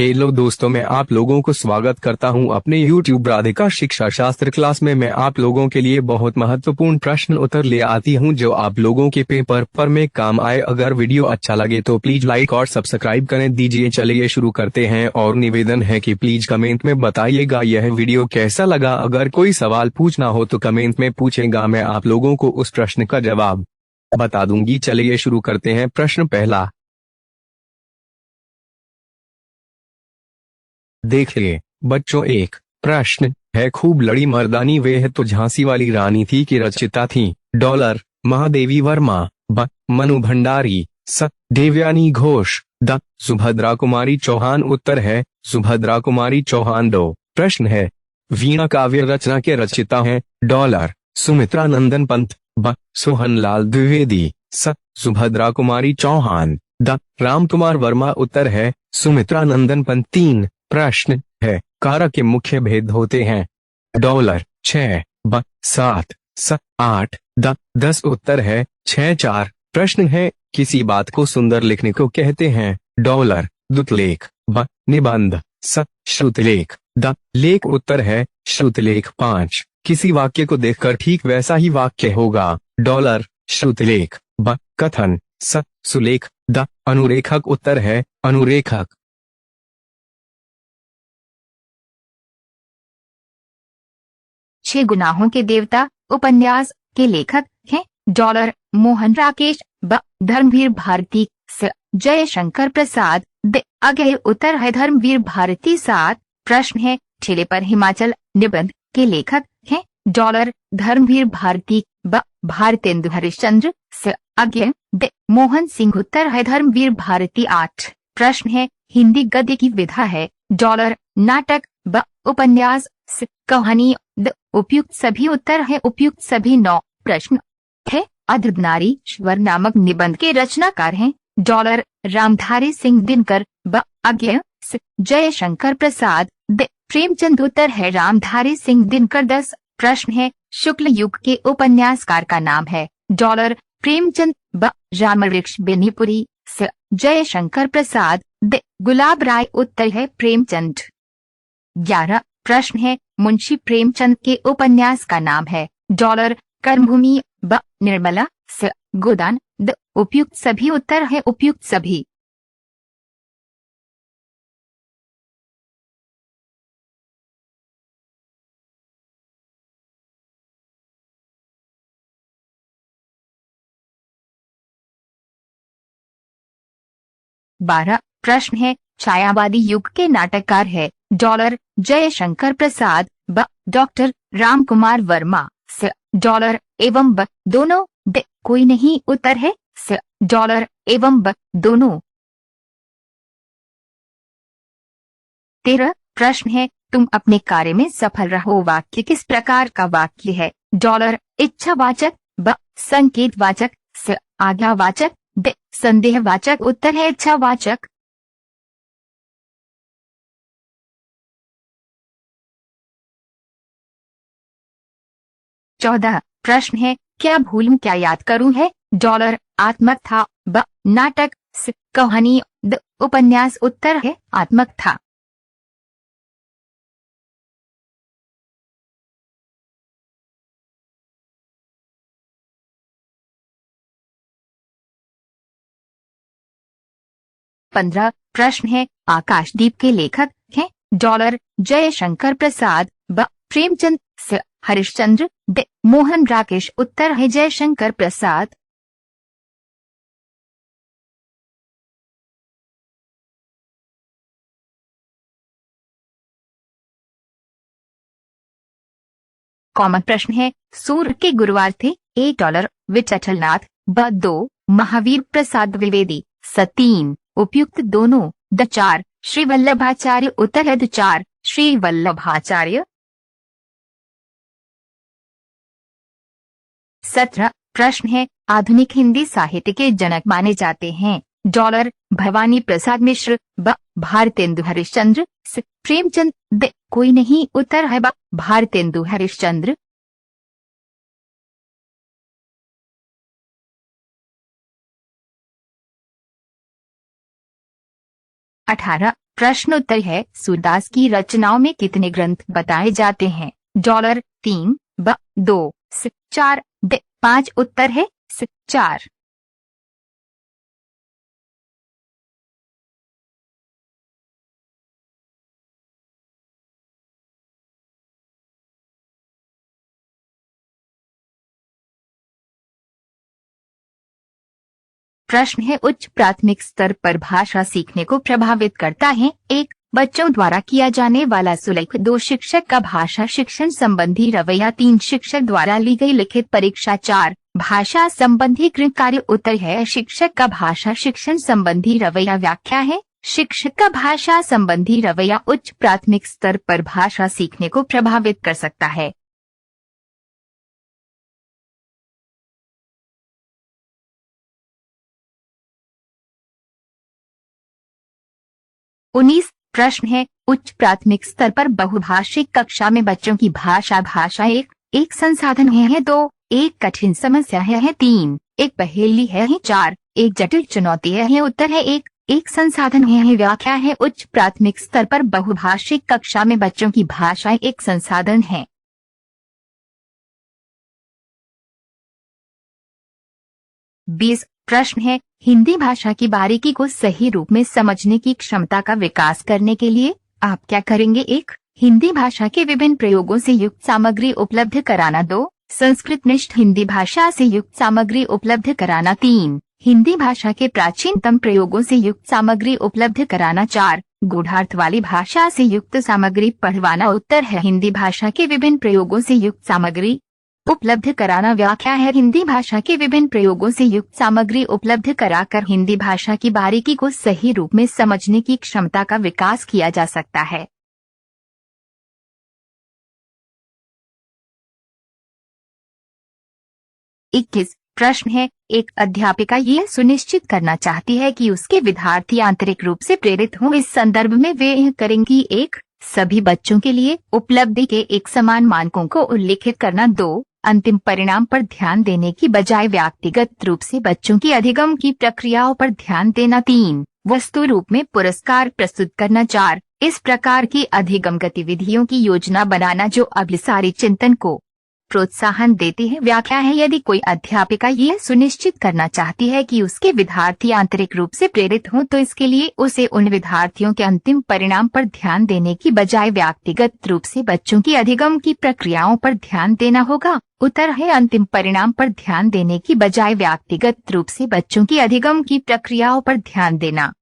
Hello दोस्तों, मैं आप लोगों को स्वागत करता हूं अपने YouTube राधिका शिक्षा शास्त्र क्लास में। मैं आप लोगों के लिए बहुत महत्वपूर्ण प्रश्न उत्तर ले आती हूं जो आप लोगों के पेपर पर में काम आए। अगर वीडियो अच्छा लगे तो प्लीज लाइक और सब्सक्राइब करें दीजिए। चलिए शुरू करते हैं और निवेदन है कि प्लीज कमेंट में बताइएगा यह वीडियो कैसा लगा। अगर कोई सवाल पूछना हो तो कमेंट में पूछेगा, मैं आप लोगों को उस प्रश्न का जवाब बता दूंगी। चलिए शुरू करते हैं। प्रश्न पहला, देखिए बच्चों, एक प्रश्न है, खूब लड़ी मर्दानी वह तो झांसी वाली रानी थी की रचिता थी? डॉलर महादेवी वर्मा, ब मनु भंडारी, स देवयानी घोष, द सुभद्रा कुमारी चौहान। उत्तर है सुभद्रा कुमारी चौहान। दो प्रश्न है, वीणा काव्य रचना के रचिता हैं? डॉलर सुमित्रा नंदन पंत, ब सोहनलाल द्विवेदी, स सुभद्रा कुमारी चौहान, द राम कुमार वर्मा। उत्तर है सुमित्रा नंदन पंत। तीन प्रश्न है, कारक के मुख्य भेद होते हैं? डॉलर 6, ब 7, स 8, द 10। उत्तर है 6, 4। प्रश्न है, किसी बात को सुंदर लिखने को कहते हैं? डॉलर दुतलेख, ब निबंध, स श्रुतलेख, द लेख। उत्तर है श्रुतलेख। 5, किसी वाक्य को देखकर ठीक वैसा ही वाक्य होगा? डॉलर श्रुतलेख, ब कथन, स सुलेख, द अनुरेखक। उत्तर है अनुरेखक। छह गुनाहों के देवता उपन्यास के लेखक हैं? डॉलर मोहन राकेश, ब धर्मवीर भारती, स जयशंकर प्रसाद, द अगले। उत्तर है धर्मवीर भारती। 7 प्रश्न है, ठेले पर हिमाचल निबंध के लेखक हैं? डॉलर धर्मवीर भारती, ब भारतेंदु हरिश्चंद्र, स अज्ञ, द मोहन सिंह। उत्तर है धर्मवीर भारती। 8 प्रश्न है, हिंदी गद्य की विधा है? डॉलर नाटक, ब उपन्यास, स कहानी, द उपयुक्त सभी। उत्तर है उपयुक्त सभी। 9 प्रश्न है, अर्धनारीश्वर नामक निबंध के रचनाकार हैं? डॉलर रामधारी सिंह दिनकर, ब अज्ञ, स जयशंकर प्रसाद, द प्रेमचंद। उत्तर है रामधारी सिंह दिनकर। 10 प्रश्न है, शुक्ल युग के उपन्यासकार का नाम है? डॉलर प्रेमचंद, ब रामवृक्ष बेनीपुरी, स जयशंकर प्रसाद, द गुलाब राय। उत्तर है प्रेमचंद। 11 प्रश्न है, मुंशी प्रेमचंद के उपन्यास का नाम है? डॉलर कर्मभूमि, ब निर्मला, स गोदान, द उपयुक्त सभी। उत्तर है उपयुक्त सभी। बारह प्रश्न है, छायावादी युग के नाटककार है? डॉलर जयशंकर प्रसाद, ब डॉक्टर राम कुमार वर्मा, स डॉलर एवं ब दोनों, द कोई नहीं। उत्तर है स डॉलर एवं ब दोनों। 13 प्रश्न है, तुम अपने कार्य में सफल रहो वाक्य किस प्रकार का वाक्य है? डॉलर इच्छावाचक, ब संकेतवाचक, स आज्ञावाचक, द संदेहवाचक। उत्तर है इच्छावाचक। 14 प्रश्न है, क्या भूलूं क्या याद करूं है? डॉलर आत्मकथा, ब नाटक, स कहानी, द उपन्यास। उत्तर है आत्मकथा। 15 प्रश्न है, आकाशदीप के लेखक हैं? डॉलर जयशंकर प्रसाद, ब प्रेमचंद, स हरिश्चंद्र, द मोहन राकेश। उत्तर है जयशंकर प्रसाद। कॉमन प्रश्न है, सूर्य के गुरुवार थे? ए डॉलर विठलनाथ, ब 2 महावीर प्रसाद द्विवेदी, स 3 उपयुक्त दोनों, द 4 श्री वल्लभाचार्य। उत्तर है द 4 श्री वल्लभाचार्य। 17 प्रश्न है, आधुनिक हिंदी साहित्य के जनक माने जाते हैं? डॉलर भवानी प्रसाद मिश्र, ब भारतेंदु हरिश्चंद्र, स प्रेमचंद, द कोई नहीं। उत्तर है ब भारतेंदु हरिश्चंद्र। 18 प्रश्न उत्तर है सूरदास की रचनाओं में कितने ग्रंथ बताए जाते हैं? $3 ब 2 स 4 ड 5। उत्तर है स 4। प्रश्न है उच्च प्राथमिक स्तर पर भाषा सीखने को प्रभावित करता है? 1 बच्चों द्वारा किया जाने वाला सुलेख। 2 शिक्षक का भाषा शिक्षण संबंधी रवैया। 3 शिक्षक द्वारा ली गई लिखित परीक्षा। 4 भाषा संबंधी गृह कार्य। उत्तर है शिक्षक का भाषा शिक्षण संबंधी रवैया। व्याख्या है शिक्षक का भाषा संबंधी रवैया उच्च प्राथमिक स्तर पर भाषा सीखने को प्रभावित कर सकता है। उन्नीस प्रश्न है उच्च प्राथमिक स्तर पर बहुभाषिक कक्षा में बच्चों की भाषा एक संसाधन है। 2 एक कठिन समस्या है। 3 एक पहेली है। 4 एक जटिल चुनौती है। उत्तर है एक संसाधन है। व्याख्या है उच्च प्राथमिक स्तर पर बहुभाषिक कक्षा में बच्चों की भाषा एक संसाधन है। 20 प्रश्न है हिंदी भाषा की बारीकी को सही रूप में समझने की क्षमता का विकास करने के लिए आप क्या करेंगे? 1 हिंदी भाषा के विभिन्न प्रयोगों से युक्त सामग्री उपलब्ध कराना। 2 संस्कृत निष्ठ हिंदी भाषा से युक्त सामग्री उपलब्ध कराना। 3 हिंदी भाषा के प्राचीनतम प्रयोगों से युक्त सामग्री उपलब्ध कराना। 4 गूढ़ार्थ वाली भाषा से युक्त सामग्री पढ़वाना। उत्तर है हिंदी भाषा के विभिन्न प्रयोगों से युक्त सामग्री उपलब्ध कराना। व्याख्या है हिंदी भाषा के विभिन्न प्रयोगों से युक्त सामग्री उपलब्ध कराकर हिंदी भाषा की बारीकी को सही रूप में समझने की क्षमता का विकास किया जा सकता है। 21 प्रश्न है एक अध्यापिका यह सुनिश्चित करना चाहती है कि उसके विद्यार्थी आंतरिक रूप से प्रेरित हों। इस संदर्भ में वे यह करेंगी। 1 सभी बच्चों के लिए उपलब्धि के एक समान मानकों को उल्लेखित करना। 2 अंतिम परिणाम पर ध्यान देने की बजाय व्यक्तिगत रूप से बच्चों की अधिगम की प्रक्रियाओं पर ध्यान देना। 3 वस्तु रूप में पुरस्कार प्रस्तुत करना। 4 इस प्रकार की अधिगम गतिविधियों की योजना बनाना जो अभिसारी चिंतन को प्रोत्साहन देती है। व्याख्या है यदि कोई अध्यापिका यह सुनिश्चित करना चाहती है कि उसके विद्यार्थी आंतरिक रूप से प्रेरित हों तो इसके लिए उसे उन विद्यार्थियों के अंतिम परिणाम पर ध्यान देने की बजाय व्यक्तिगत रूप से बच्चों की अधिगम की प्रक्रियाओं पर ध्यान देना होगा। उत्तर है अंतिम परिणाम पर ध्यान देने की बजाय व्यक्तिगत रूप से बच्चों की अधिगम की प्रक्रियाओं पर ध्यान देना।